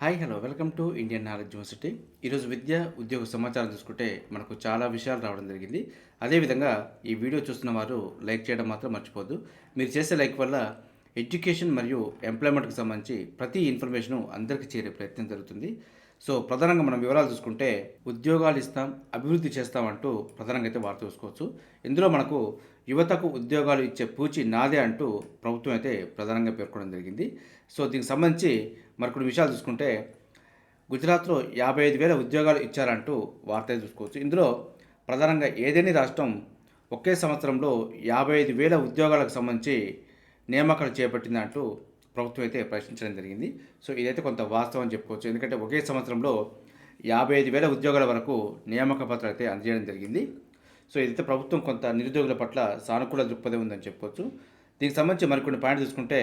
Hi hello welcome to Indian knowledge university. ఈరోజు విద్య ఉద్యోగ సమాచారం చూసుకుంటే మనకు చాలా విషయాలు రావడం జరిగింది. అదేవిధంగా ఈ వీడియో చూస్తున్న వారు లైక్ చేయడం మాత్రం మర్చిపోద్దు. మీరు చేసే లైక్ వల్ల ఎడ్యుకేషన్ మరియు ఎంప్లాయ్మెంట్కి సంబంధించి ప్రతి ఇన్ఫర్మేషను అందరికీ చేరే ప్రయత్నం జరుగుతుంది. సో ప్రధానంగా మనం వివరాలు చూసుకుంటే ఉద్యోగాలు ఇస్తాం, అభివృద్ధి చేస్తామంటూ ప్రధానంగా అయితే వార్త చూసుకోవచ్చు. ఇందులో మనకు యువతకు ఉద్యోగాలు ఇచ్చే పూచి నాదే అంటూ ప్రభుత్వం అయితే ప్రధానంగా పేర్కొనడం జరిగింది. సో దీనికి సంబంధించి మరికొన్ని విషయాలు చూసుకుంటే గుజరాత్లో 55,000 ఉద్యోగాలు ఇచ్చారంటూ వార్త చూసుకోవచ్చు. ఇందులో ప్రధానంగా ఏదేని రాష్ట్రం ఒకే సంవత్సరంలో 55,000 ఉద్యోగాలకు సంబంధించి నియామకాలు చేపట్టిందంటూ ప్రభుత్వం అయితే ప్రశ్నించడం జరిగింది. సో ఇదైతే కొంత వాస్తవం అని చెప్పుకోవచ్చు. ఎందుకంటే ఒకే సంవత్సరంలో 55,000 ఉద్యోగాల వరకు నియామక పత్రాలు అయితే అందజేయడం జరిగింది. సో ఇదైతే ప్రభుత్వం కొంత నిరుద్యోగుల పట్ల సానుకూల దృక్పథం ఉందని చెప్పుకోవచ్చు. దీనికి సంబంధించి మరికొన్ని పాయింట్ చూసుకుంటే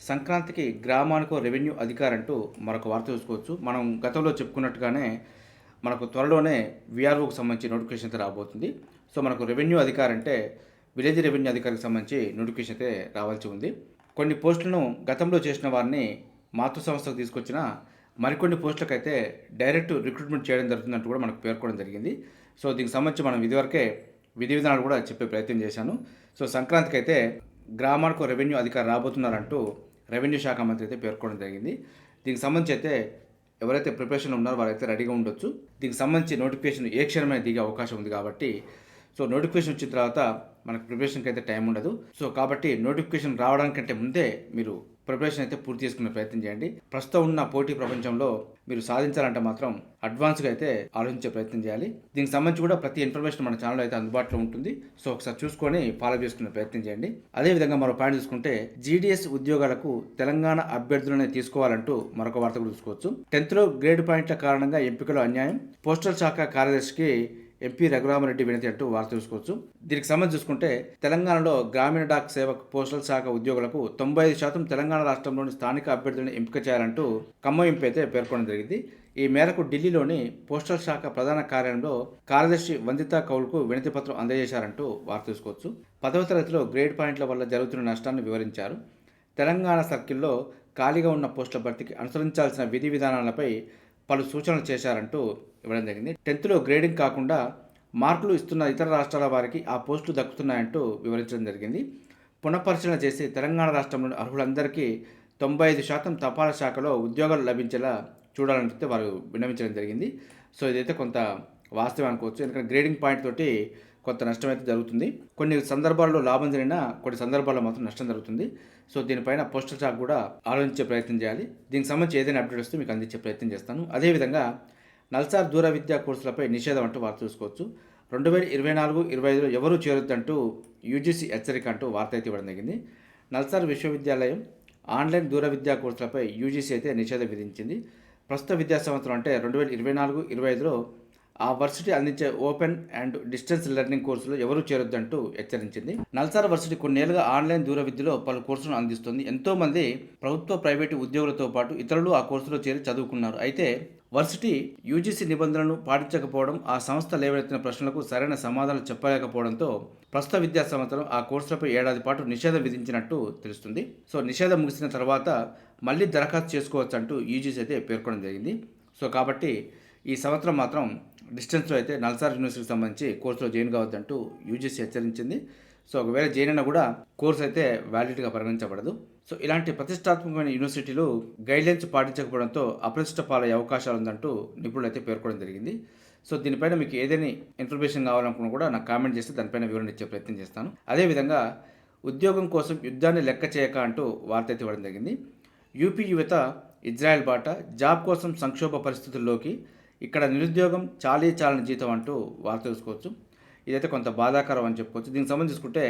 సంక్రాంతికి గ్రామానికో రెవెన్యూ అధికారి అంటూ మరొక వార్త చూసుకోవచ్చు. మనం గతంలో చెప్పుకున్నట్టుగానే మనకు త్వరలోనే విఆర్ఓకి సంబంధించి నోటిఫికేషన్ అయితే రాబోతుంది. సో మనకు రెవెన్యూ అధికారి అంటే విలేజ్ రెవెన్యూ అధికారికి సంబంధించి నోటిఫికేషన్ అయితే రావాల్సి ఉంది. కొన్ని పోస్టులను గతంలో చేసిన వారిని మాతృ సంస్థకు తీసుకొచ్చిన మరికొన్ని పోస్టులకు అయితే డైరెక్ట్ రిక్రూట్మెంట్ చేయడం జరుగుతుందంటూ కూడా మనకు పేర్కొనడం జరిగింది. సో దీనికి సంబంధించి మనం ఇదివరకే విధి విధానాలు కూడా చెప్పే ప్రయత్నం చేశాను. సో సంక్రాంతికి అయితే గ్రామాలకు రెవెన్యూ అధికారి రాబోతున్నారంటూ రెవెన్యూ శాఖ మంత్రి అయితే పేర్కొనడం జరిగింది. దీనికి సంబంధించి అయితే ఎవరైతే ప్రిపరేషన్లో ఉన్నారో వారైతే రెడీగా ఉండొచ్చు. దీనికి సంబంధించి నోటిఫికేషన్ ఏ క్షణమే దిగే అవకాశం ఉంది కాబట్టి సో నోటిఫికేషన్ వచ్చిన తర్వాత మనకు ప్రిపరేషన్కి అయితే టైం ఉండదు. సో కాబట్టి నోటిఫికేషన్ రావడానికంటే ముందే మీరు ప్రిపరేషన్ అయితే పూర్తి చేసుకునే ప్రయత్నం చేయండి. ప్రస్తుతం ఉన్న పోటీ ప్రపంచంలో మీరు సాధించాలంటే మాత్రం అడ్వాన్స్గా అయితే ఆలోచించే ప్రయత్నం చేయాలి. దీనికి సంబంధించి కూడా ప్రతి ఇన్ఫర్మేషన్ మన ఛానల్లో అయితే అందుబాటులో ఉంటుంది. సో ఒకసారి చూసుకొని ఫాలో చేసుకునే ప్రయత్నం చేయండి. అదేవిధంగా మరో పాయింట్ చూసుకుంటే జీడీఎస్ ఉద్యోగాలకు తెలంగాణ అభ్యర్థులనే తీసుకోవాలంటూ మరొక వార్త కూడా చూసుకోవచ్చు. 10th గ్రేడ్ పాయింట్ల కారణంగా ఎంపికలో అన్యాయం, పోస్టల్ శాఖ కార్యదర్శికి ఎంపీ రఘురామరెడ్డి వినతి అంటూ వార్త చూసుకోవచ్చు. దీనికి సంబంధించి చూసుకుంటే తెలంగాణలో గ్రామీణ డాక్ సేవక్ పోస్టల్ శాఖ ఉద్యోగులకు 95% తెలంగాణ రాష్ట్రంలోని స్థానిక అభ్యర్థులను ఎంపిక చేయాలంటూ ఖమ్మం ఎంపీ అయితే పేర్కొనడం జరిగింది. ఈ మేరకు ఢిల్లీలోని పోస్టల్ శాఖ ప్రధాన కార్యాలయంలో కార్యదర్శి వందితా కౌల్కు వినతి పత్రం అందజేశారంటూ వార్త చూసుకోవచ్చు. 10వ తరగతిలో గ్రేడ్ పాయింట్ల వల్ల జరుగుతున్న నష్టాన్ని వివరించారు. తెలంగాణ సర్కిల్లో ఖాళీగా ఉన్న పోస్టుల భర్తీకి అనుసరించాల్సిన విధి విధానాలపై పలు సూచనలు చేశారంటూ ఇవ్వడం జరిగింది. 10th గ్రేడింగ్ కాకుండా మార్కులు ఇస్తున్న ఇతర రాష్ట్రాల వారికి ఆ పోస్టులు దక్కుతున్నాయంటూ వివరించడం జరిగింది. పునఃపరిశీలన చేసి తెలంగాణ రాష్ట్రంలోని అర్హులందరికీ 95% తపాలా శాఖలో ఉద్యోగాలు లభించేలా చూడాలంటే వారు విన్నవించడం జరిగింది. సో ఇదైతే కొంత వాస్తవం అనుకోవచ్చు. ఎందుకంటే గ్రేడింగ్ పాయింట్ తోటి కొంత నష్టం అయితే జరుగుతుంది. కొన్ని సందర్భాల్లో లాభం జరిగినా కొన్ని సందర్భాల్లో మాత్రం నష్టం జరుగుతుంది. సో దీనిపైన పోస్టల్ శాఖ కూడా ఆలోచించే ప్రయత్నం చేయాలి. దీనికి సంబంధించి ఏదైనా అప్డేట్ వస్తే మీకు అందించే ప్రయత్నం చేస్తాను. అదేవిధంగా నల్సార్ దూర విద్యా కోర్సులపై నిషేధం అంటూ వార్త చూసుకోవచ్చు. 2024-25లో ఎవరూ చేరొద్దంటూ యూజీసీ హెచ్చరిక అంటూ వార్త అయితే ఇవ్వడం జరిగింది. నల్సార్ విశ్వవిద్యాలయం ఆన్లైన్ దూర విద్యా కోర్సులపై యూజీసీ అయితే నిషేధం విధించింది. ప్రస్తుత విద్యా సంవత్సరం అంటే 2024-25లో ఆ వర్సిటీ అందించే ఓపెన్ అండ్ డిస్టెన్స్ లెర్నింగ్ కోర్సులో ఎవరూ చేరొద్దంటూ హెచ్చరించింది. నల్సార్ వర్సిటీ కొన్నేళ్లుగా ఆన్లైన్ దూర విద్యలో పలు కోర్సులను అందిస్తుంది. ఎంతోమంది ప్రభుత్వ ప్రైవేటు ఉద్యోగులతో పాటు ఇతరులు ఆ కోర్సులో చేరి చదువుకున్నారు. అయితే వర్సిటీ యూజీసీ నిబంధనలను పాటించకపోవడం, ఆ సంస్థ లేవనెత్తిన ప్రశ్నలకు సరైన సమాధానం చెప్పలేకపోవడంతో ప్రస్తుత విద్యా సంవత్సరం ఆ కోర్సులపై ఏడాది పాటు నిషేధం విధించినట్టు తెలుస్తుంది. సో నిషేధం ముగిసిన తర్వాత మళ్ళీ దరఖాస్తు చేసుకోవచ్చు అంటూ యూజీసీ అయితే పేర్కొనడం జరిగింది. సో కాబట్టి ఈ సంవత్సరం మాత్రం డిస్టెన్స్లో అయితే నల్సార్ యూనివర్సిటీకి సంబంధించి కోర్సులో జాయిన్ కావద్దంటూ యూజీసీ హెచ్చరించింది. సో ఒకవేళ జాయిన్ అయినా కూడా కోర్సు అయితే వ్యాలిడ్గా పరిగణించబడదు. సో ఇలాంటి ప్రతిష్టాత్మకమైన యూనివర్సిటీలు గైడ్లైన్స్ పాటించకపోవడంతో అప్రతిష్ట పాలయ్యే అవకాశాలు ఉందంటూ నిపుణులు అయితే పేర్కొనడం జరిగింది. సో దీనిపైన మీకు ఏదైనా ఇన్ఫర్మేషన్ కావాలనుకున్నా కూడా నాకు కామెంట్ చేస్తే దానిపైన వివరణ ఇచ్చే ప్రయత్నం చేస్తాను. అదేవిధంగా ఉద్యోగం కోసం యుద్ధాన్ని లెక్క చేయక అంటూ వార్త అయితే ఇవ్వడం జరిగింది. యూపీ యువత ఇజ్రాయెల్ బాట, జాబ్ కోసం సంక్షోభ పరిస్థితుల్లోకి, ఇక్కడ నిరుద్యోగం చాలని జీతం అంటూ వార్త చూసుకోవచ్చు. ఇదైతే కొంత బాధాకరం అని చెప్పుకోవచ్చు. దీనికి సంబంధించి చూసుకుంటే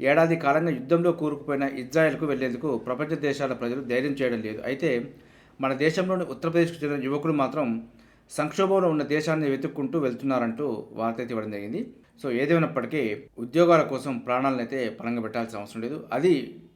ఏడాది కాలంగా యుద్ధంలో కూరుకుపోయిన ఇజ్రాయెల్కు వెళ్లేందుకు ప్రపంచ దేశాల ప్రజలు ధైర్యం చేయడం లేదు. అయితే మన దేశంలోని ఉత్తరప్రదేశ్కు చెందిన యువకులు మాత్రం సంక్షోభంలో ఉన్న దేశాన్ని వెతుక్కుంటూ వెళ్తున్నారంటూ వార్త అయితే ఇవ్వడం జరిగింది. సో ఏదేమైనప్పటికీ ఉద్యోగాల కోసం ప్రాణాలను అయితే పణంగా పెట్టాల్సిన అవసరం లేదు. అది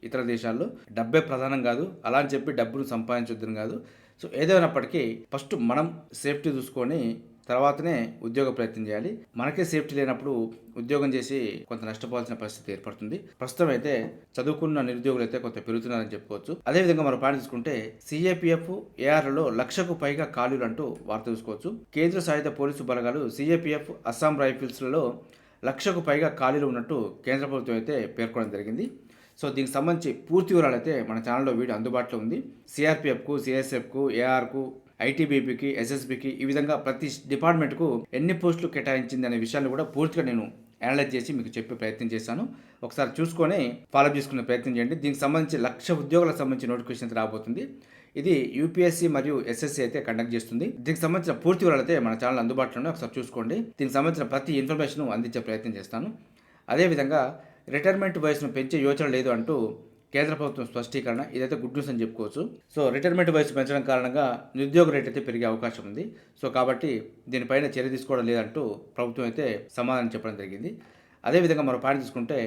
ఇతర దేశాల్లో డబ్బే ప్రధానం కాదు, అలా అని చెప్పి డబ్బును సంపాదించొద్దని కాదు. సో ఏదేమైనప్పటికీ ఫస్ట్ మనం సేఫ్టీ చూసుకొని తర్వాతనే ఉద్యోగ ప్రయత్నం చేయాలి. మనకే సేఫ్టీ లేనప్పుడు ఉద్యోగం చేసి కొంత నష్టపోవాల్సిన పరిస్థితి ఏర్పడుతుంది. ప్రస్తుతం అయితే చదువుకున్న నిరుద్యోగులు అయితే కొంత పెరుగుతున్నారని చెప్పుకోవచ్చు. అదేవిధంగా మనం పాయింట్ తీసుకుంటే సిఏపిఎఫ్, ఏఆర్లలో 1,00,000కు పైగా ఖాళీలు అంటూ వార్త చూసుకోవచ్చు. కేంద్ర సాయుధ పోలీసు బలగాలు సిఏపిఎఫ్, అస్సాం రైఫిల్స్లలో 1,00,000కు పైగా ఖాళీలు ఉన్నట్టు కేంద్ర ప్రభుత్వం అయితే పేర్కొనడం జరిగింది. సో దీనికి సంబంధించి పూర్తి వివరాలు అయితే మన ఛానల్లో వీడియో అందుబాటులో ఉంది. సిఆర్పిఎఫ్కు, సిఎస్ఎఫ్కు, ఏఆర్కు, ఐటీబీపీకి, ఎస్ఎస్బీకి ఈ విధంగా ప్రతి డిపార్ట్మెంట్కు ఎన్ని పోస్టులు కేటాయించింది అనే విషయాన్ని కూడా పూర్తిగా నేను అనలైజ్ చేసి మీకు చెప్పే ప్రయత్నం చేశాను. ఒకసారి చూసుకొని ఫాలో చేసుకునే ప్రయత్నం చేయండి. దీనికి సంబంధించి 1,00,000 ఉద్యోగాలకు సంబంధించి నోటిఫికేషన్ రాబోతుంది. ఇది యూపీఎస్సీ మరియు ఎస్ఎస్సీ అయితే కండక్ట్ చేస్తుంది. దీనికి సంబంధించిన పూర్తి వివరాలు అయితే మన ఛానల్ అందుబాటులో ఉన్నాయి. ఒకసారి చూసుకోండి. దీనికి సంబంధించిన ప్రతి ఇన్ఫర్మేషన్ అందించే ప్రయత్నం చేస్తాను. అదేవిధంగా రిటైర్మెంట్ వయసును పెంచే యోచన లేదు అంటూ కేంద్ర ప్రభుత్వం స్పష్టీకరణ. ఇదైతే గుడ్ న్యూస్ అని చెప్పుకోవచ్చు. సో రిటైర్మెంట్ వయసు పెంచడం కారణంగా నిరుద్యోగ రేట్ అయితే పెరిగే అవకాశం ఉంది. సో కాబట్టి దీనిపైన చర్య తీసుకోవడం లేదంటూ ప్రభుత్వం అయితే సమాధానం చెప్పడం జరిగింది. అదేవిధంగా మరో పాయింట్ తీసుకుంటే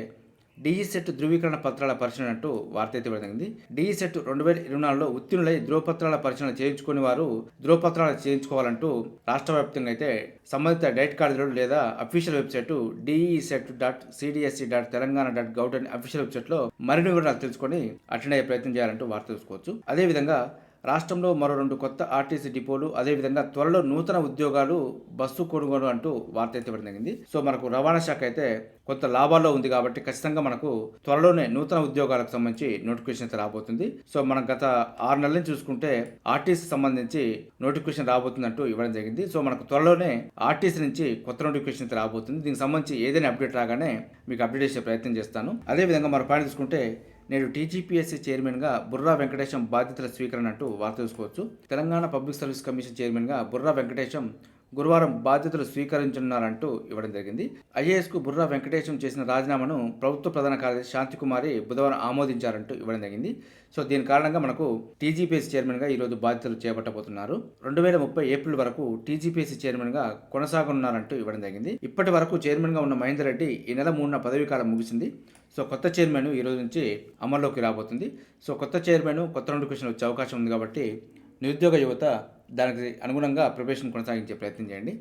డిఈ సెట్ ధృవీకరణ పత్రాల పరిశీలన అంటూ వార్త అయితే జరిగింది. డిఈ సెట్ 2024లో ఉత్తీర్ణులై ధృవపత్రాల పరిశీలన చేయించుకుని వారు ధృవపత్రాలు చేయించుకోవాలంటూ రాష్ట్ర వ్యాప్తంగా అయితే సంబంధిత డైట్ కార్డులు లేదా అఫీషియల్ వెబ్సైట్ DESET.cdsc.telangana.gov అనే అఫీషియల్ వెబ్సైట్లో మరిన్ని వివరాలు తెలుసుకొని అటెండ్ అయ్యే ప్రయత్నం చేయాలంటూ వార్త తెలుసుకోవచ్చు. అదేవిధంగా రాష్ట్రంలో మరో 2 కొత్త ఆర్టీసీ డిపోలు, అదేవిధంగా త్వరలో నూతన ఉద్యోగాలు, బస్సు కొనుగోలు అంటూ వార్త అయితే జరిగింది. సో మనకు రవాణా శాఖ అయితే కొంత లాభాల్లో ఉంది కాబట్టి ఖచ్చితంగా మనకు త్వరలోనే నూతన ఉద్యోగాలకు సంబంధించి నోటిఫికేషన్ అయితే రాబోతుంది. సో మనం గత 6 నెలల నుంచి చూసుకుంటే ఆర్టీసీ సంబంధించి నోటిఫికేషన్ రాబోతుందంటూ ఇవ్వడం జరిగింది. సో మనకు త్వరలోనే ఆర్టీసీ నుంచి కొత్త నోటిఫికేషన్ అయితే రాబోతుంది. దీనికి సంబంధించి ఏదైనా అప్డేట్ రాగానే మీకు అప్డేట్ చేసే ప్రయత్నం చేస్తాను. అదేవిధంగా మన పాయింట్ తీసుకుంటే నేడు టీజీపీఎస్సీ చైర్మన్గా బుర్రా వెంకటేశం బాధ్యతల స్వీకరణ అంటూ వార్త చూసుకోవచ్చు. తెలంగాణ పబ్లిక్ సర్వీస్ కమిషన్ చైర్మన్గా బుర్రా వెంకటేశం గురువారం బాధ్యతలు స్వీకరించనున్నారంటూ ఇవ్వడం జరిగింది. ఐఏఎస్కు బుర్రా వెంకటేశం చేసిన రాజీనామాను ప్రభుత్వ ప్రధాన కార్యదర్శి శాంతికుమారి బుధవారం ఆమోదించారంటూ ఇవ్వడం జరిగింది. సో దీని కారణంగా మనకు టీజీపీఎస్సీ చైర్మన్గా ఈరోజు బాధ్యతలు చేపట్టబోతున్నారు. 2030 ఏప్రిల్ వరకు టీజీపీఎస్సీ చైర్మన్గా కొనసాగనున్నారంటూ ఇవ్వడం జరిగింది. ఇప్పటి వరకు చైర్మన్గా ఉన్న మహేందర్ రెడ్డి ఈ నెల 3న పదవీకాలం ముగిసింది. సో కొత్త చైర్మన్ ఈ రోజు నుంచి అమల్లోకి రాబోతుంది. సో కొత్త చైర్మన్ కొత్త నోటిఫికేషన్ వచ్చే అవకాశం ఉంది కాబట్టి నిరుద్యోగ యువత దానికి అనుగుణంగా ప్రిపరేషన్ కొనసాగించే ప్రయత్నం చేయండి.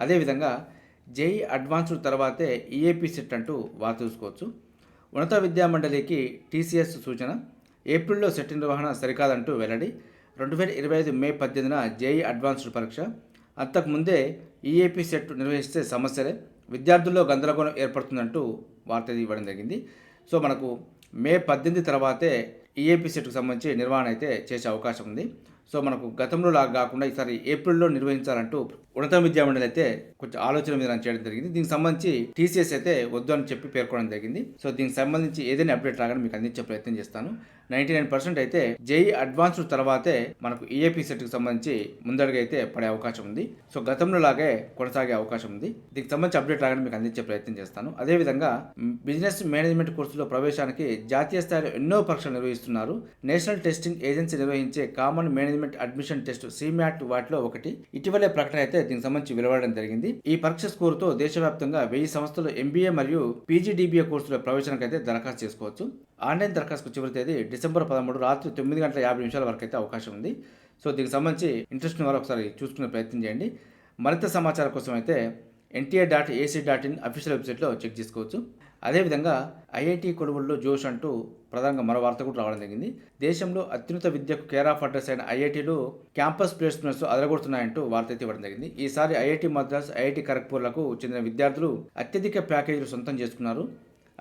అదేవిధంగా జేఈ అడ్వాన్స్డ్ తర్వాతే ఈఏపీ సెట్ అంటూ వార్త చూసుకోవచ్చు. ఉన్నత విద్యామండలికి టీసీఎస్ సూచన. ఏప్రిల్లో సెట్ నిర్వహణ సరికాదంటూ వెల్లడి. 2025 మే 18న జేఈ అడ్వాన్స్డ్ పరీక్ష. అంతకుముందే ఈఏపీ సెట్ నిర్వహిస్తే సమస్యలే, విద్యార్థుల్లో గందరగోళం ఏర్పడుతుందంటూ వార్త ఇవ్వడం జరిగింది. సో మనకు మే 18 తర్వాతే ఈఏపీ సెట్కు సంబంధించి నిర్వహణ అయితే చేసే అవకాశం ఉంది. సో మనకు గతంలో లాగా కాకుండా ఈసారి ఏప్రిల్లో నిర్వహించాలంటూ ఉన్నత విద్యామండలి అయితే కొంచెం ఆలోచన మీద చేయడం జరిగింది. దీనికి సంబంధించి టీసీఎస్ అయితే వద్దు అని చెప్పి పేర్కొనడం జరిగింది. సో దీనికి సంబంధించి ఏదైనా అప్డేట్ రాగానే మీకు అందించే ప్రయత్నం చేస్తాను. 99% అయితే జేఈ అడ్వాన్స్డ్ తర్వాతే మనకు ఈఏపీ సెట్కి సంబంధించి ముందడుగు అయితే పడే అవకాశం ఉంది. సో గతంలో లాగే కొనసాగే అవకాశం ఉంది. దీనికి సంబంధించి అప్డేట్ రాగానే మీకు అందించే ప్రయత్నం చేస్తాను. అదేవిధంగా బిజినెస్ మేనేజ్మెంట్ కోర్సులో ప్రవేశానికి జాతీయ స్థాయిలో ఎన్నో పరీక్షలు నిర్వహిస్తున్నారు. నేషనల్ టెస్టింగ్ ఏజెన్సీ నిర్వహించే common management admission test CMAT వాటిలో ఒకటి. ఇటీవలే ప్రకటన అయితే దీనికి సంబంధించి వెలువడడం జరిగింది. ఈ పరీక్ష స్కోరుతో దేశవ్యాప్తంగా 1000 సంస్థలు MBA మరియు PGDBA కోర్సులో ప్రవేశానికి అయితే దరఖాస్తు చేసుకోవచ్చు. ఆన్లైన్ దరఖాస్తుకు చివరి తేదీ డిసెంబర్ 13 రాత్రి 9:50 వరకు అయితే అవకాశం ఉంది. సో దీనికి సంబంధించి ఇంట్రెస్ట్ ఉన్న వారు ఒకసారి చూసుకునే ప్రయత్నం చేయండి. మరింత సమాచారం కోసం అయితే NTA.ac.in అఫీషియల్ వెబ్సైట్లో చెక్ చేసుకోవచ్చు. అదేవిధంగా ఐఐటి కొలువుల్లో జోష్ అంటూ ప్రధానంగా మరో వార్త కూడా రావడం జరిగింది. దేశంలో అత్యున్నత విద్యకు కేర్ ఆఫ్ అడ్రస్ అయిన ఐఐటీలు క్యాంపస్ ప్లేస్మెంట్స్ అదరగొడుతున్నాయంటూ వార్త అయితే ఇవ్వడం జరిగింది. ఈసారి ఐఐటి మద్రాస్, ఐఐటి ఖరగ్పూర్లకు చెందిన విద్యార్థులు అత్యధిక ప్యాకేజీలు సొంతం చేసుకున్నారు.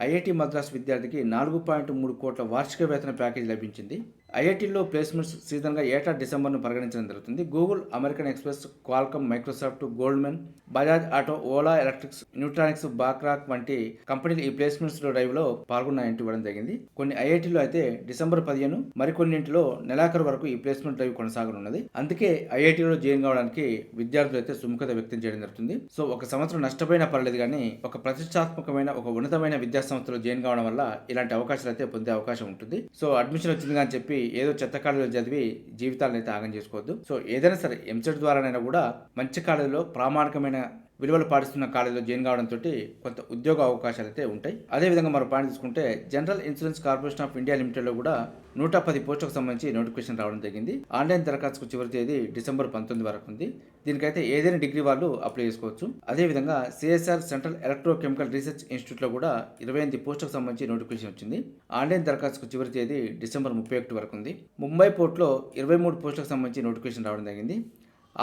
ఐఐటి మద్రాస్ విద్యార్థికి 4.3 కోట్ల వార్షిక వేతన ప్యాకేజీ లభించింది. ఐఐటీలో ప్లేస్మెంట్స్ సీజన్గా ఏటా డిసెంబర్ను పరిగణించడం జరుగుతుంది. Google, American Express, Qualcomm, Microsoft, Goldman, Bajaj auto, Ola electrics, neutronics, BlackRock వంటి కంపెనీలు ఈ ప్లేస్మెంట్స్ డ్రైవ్లో పాల్గొన్నాయంటూ ఇవ్వడం జరిగింది. కొన్ని ఐఐటీలో అయితే డిసెంబర్ 15, మరికొన్నింటిలో నెలాఖరు వరకు ఈ ప్లేస్మెంట్ డ్రైవ్ కొనసాగనున్నది. అందుకే ఐఐటీలో జాయిన్ కావడానికి విద్యార్థులు అయితే సుముఖత వ్యక్తం చేయడం జరుగుతుంది. సో ఒక సంవత్సరం నష్టపోయినా పర్లేదు కానీ ఒక ప్రతిష్టాత్మకమైన ఒక ఉన్నతమైన విద్యా సంస్థలో జాయిన్ కావడం వల్ల ఇలాంటి అవకాశాలు అయితే పొందే అవకాశం ఉంటుంది. సో అడ్మిషన్ వచ్చింది అని చెప్పి ఏదో చెత్త కాలేజీలో చదివి జీవితాలను అయితే ఆగం చేసుకోవద్దు. సో ఏదైనా సరే ఎంసెట్ ద్వారానైనా కూడా మంచి కాలేజీలో ప్రామాణికమైన విలువలు పాటిస్తున్న కాలేజీలో జాయిన్ కావడంతో కొంత ఉద్యోగ అవకాశాలు అయితే ఉంటాయి. అదేవిధంగా మరో పాయింట్ తీసుకుంటే general insurance corporation of India లిమిటెడ్లో కూడా 110 పోస్టులకు సంబంధించి నోటిఫికేషన్ రావడం జరిగింది. ఆన్లైన్ దరఖాస్తుకు చివరి తేదీ డిసెంబర్ 19 వరకు ఉంది. దీనికైతే ఏదైనా డిగ్రీ వాళ్ళు అప్లై చేసుకోవచ్చు. అదేవిధంగా సిఎస్ఆర్ సెంట్రల్ ఎలక్ట్రోకెమికల్ రీసెర్చ్ ఇన్స్టిట్యూట్లో కూడా 28 పోస్టులకు సంబంధించి నోటిఫికేషన్ వచ్చింది. ఆన్లైన్ దరఖాస్తుకు చివరి తేదీ డిసెంబర్ 31 వరకు ఉంది. ముంబై పోర్ట్లో 23 పోస్టులకు సంబంధించి నోటిఫికేషన్ రావడం జరిగింది.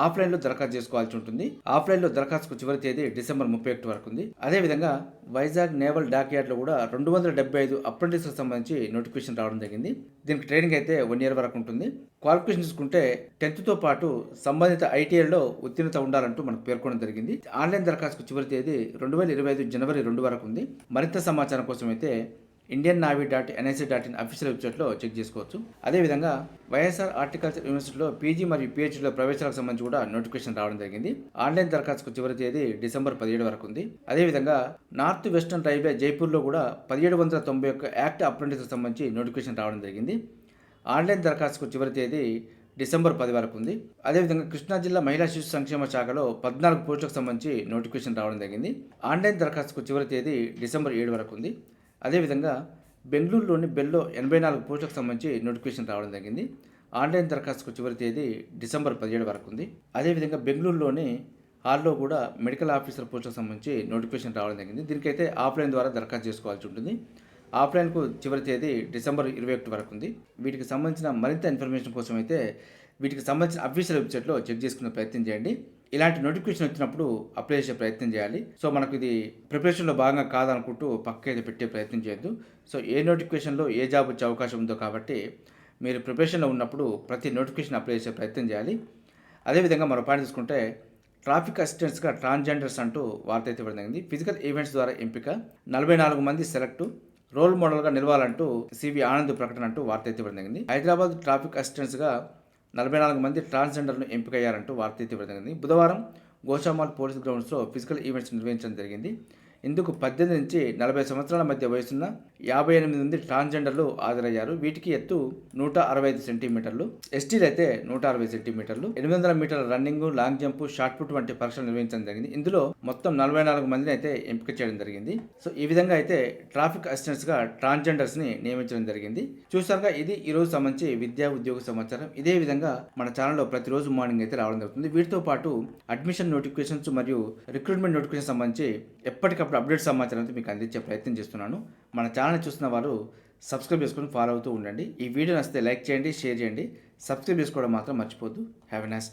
ఆఫ్లైన్లో దరఖాస్తు చేసుకోవాల్సి ఉంటుంది. ఆఫ్లైన్లో దరఖాస్తుకు చివరి తేదీ డిసెంబర్ 31 వరకు ఉంది. అదేవిధంగా వైజాగ్ నేవల్ డాక్యార్డ్లో కూడా 275 అప్రెంటిస్లకు సంబంధించి నోటిఫికేషన్ రావడం జరిగింది. దీనికి ట్రైనింగ్ అయితే 1 year వరకు ఉంటుంది. క్వాలిఫికేషన్ చూసుకుంటే 10th పాటు సంబంధిత ఐటీఐలో ఉత్తీర్ణత ఉండాలంటూ మనకు పేర్కొనడం జరిగింది. ఆన్లైన్ దరఖాస్తుకు చివరి తేదీ 2025 జనవరి 2 వరకు ఉంది. మరింత సమాచారం కోసం అయితే indiannavy.nic.in అఫీషియల్ వెబ్సైట్లో చెక్ చేసుకోవచ్చు. అదేవిధంగా వైఎస్ఆర్ హార్టికల్చర్ యూనివర్సిటీలో పీజీ మరియు పిహెచ్డీలో ప్రవేశాలకు సంబంధించి కూడా నోటిఫికేషన్ రావడం జరిగింది. ఆన్లైన్ దరఖాస్తుకు చివరి తేదీ డిసెంబర్ 17 వరకు ఉంది. అదేవిధంగా నార్త్ వెస్టర్న్ రైల్వే జైపూర్లో కూడా 1791 యాక్ట్ అప్రెంటిస్కి సంబంధించి నోటిఫికేషన్ రావడం జరిగింది. ఆన్లైన్ దరఖాస్తుకు చివరి తేదీ డిసెంబర్ 10 వరకు ఉంది. అదేవిధంగా కృష్ణా జిల్లా మహిళా శిశు సంక్షేమ శాఖలో 14 పోస్టులకు సంబంధించి నోటిఫికేషన్ రావడం జరిగింది. ఆన్లైన్ దరఖాస్తుకు చివరి తేదీ డిసెంబర్ 7 వరకు ఉంది. అదేవిధంగా బెంగళూరులోని బెల్లో 84 పోస్టులకు సంబంధించి నోటిఫికేషన్ రావడం జరిగింది. ఆన్లైన్ దరఖాస్తుకు చివరి తేదీ డిసెంబర్ 17 వరకు ఉంది. అదేవిధంగా బెంగళూరులోని హాల్లో కూడా మెడికల్ ఆఫీసర్ పోస్టులకు సంబంధించి నోటిఫికేషన్ రావడం జరిగింది. దీనికైతే ఆఫ్లైన్ ద్వారా దరఖాస్తు చేసుకోవాల్సి ఉంటుంది. ఆఫ్లైన్కు చివరి తేదీ డిసెంబర్ 21 వరకు ఉంది. వీటికి సంబంధించిన మరింత ఇన్ఫర్మేషన్ కోసం అయితే వీటికి సంబంధించిన అఫీషియల్ వెబ్సైట్లో చెక్ చేసుకునే ప్రయత్నం చేయండి. ఇలాంటి నోటిఫికేషన్ వచ్చినప్పుడు అప్లై చేసే ప్రయత్నం చేయాలి. సో మనకు ఇది ప్రిపరేషన్లో భాగంగా కాదనుకుంటూ పక్కైతే పెట్టే ప్రయత్నం చేయొద్దు. సో ఏ నోటిఫికేషన్లో ఏ జాబ్ వచ్చే అవకాశం ఉందో కాబట్టి మీరు ప్రిపరేషన్లో ఉన్నప్పుడు ప్రతి నోటిఫికేషన్ అప్లై చేసే ప్రయత్నం చేయాలి. అదేవిధంగా మరో పాయింట్ తీసుకుంటే ట్రాఫిక్ అసిస్టెంట్స్గా ట్రాన్స్జెండర్స్ అంటూ వార్త అయితే ఇవ్వడం ఫిజికల్ ఈవెంట్స్ ద్వారా ఎంపిక 44 మంది సెలెక్టు రోల్ మోడల్గా నిలవాలంటూ సివి ఆనంద్ ప్రకటన అంటూ వార్త అయితే ఇవ్వడం హైదరాబాద్ ట్రాఫిక్ అసిస్టెంట్స్గా 44 మంది ట్రాన్స్జెండర్లు ఎంపికయ్యారంటూ వార్త అయితే ఇవ్వడం బుధవారం గోషామాల్ పోలీస్ గ్రౌండ్స్లో ఫిజికల్ ఈవెంట్స్ నిర్వహించడం జరిగింది. ఇందుకు 18 నుంచి 40 సంవత్సరాల మధ్య వయసున్న 58 మంది ట్రాన్స్జెండర్లు హాజరయ్యారు. వీటికి ఎత్తు 165 సెంటీమీటర్లు, ఎస్టీలు అయితే 160 సెంటీమీటర్లు, 800 మీటర్ల running, long jump, shot put వంటి పరీక్షలు నిర్వహించడం జరిగింది. ఇందులో మొత్తం 44 మందిని అయితే ఎంపిక చేయడం జరిగింది. సో ఈ విధంగా అయితే ట్రాఫిక్ అసిస్టెంట్స్గా ట్రాన్స్జెండర్స్ని నియమించడం జరిగింది. చూసారుగా ఇది ఈరోజు సంబంధించి విద్యా ఉద్యోగ సమాచారం. ఇదే విధంగా మన ఛానల్లో ప్రతిరోజు మార్నింగ్ అయితే రావడం జరుగుతుంది. వీటితో పాటు అడ్మిషన్ నోటిఫికేషన్స్ మరియు రిక్రూట్మెంట్ నోటిఫికేషన్ సంబంధించి ఎప్పటికప్పుడు అప్డేట్ సమాచారం అయితే మీకు అందించే ప్రయత్నం చేస్తున్నాను. మన ఛానల్ చూస్తున్న వారు సబ్స్క్రైబ్ చేసుకొని ఫాలో అవుతూ ఉండండి. ఈ వీడియో నచ్చితే లైక్ చేయండి, షేర్ చేయండి, సబ్స్క్రైబ్ చేసుకోవడం మాత్రం మర్చిపోద్దు. Have a nice day.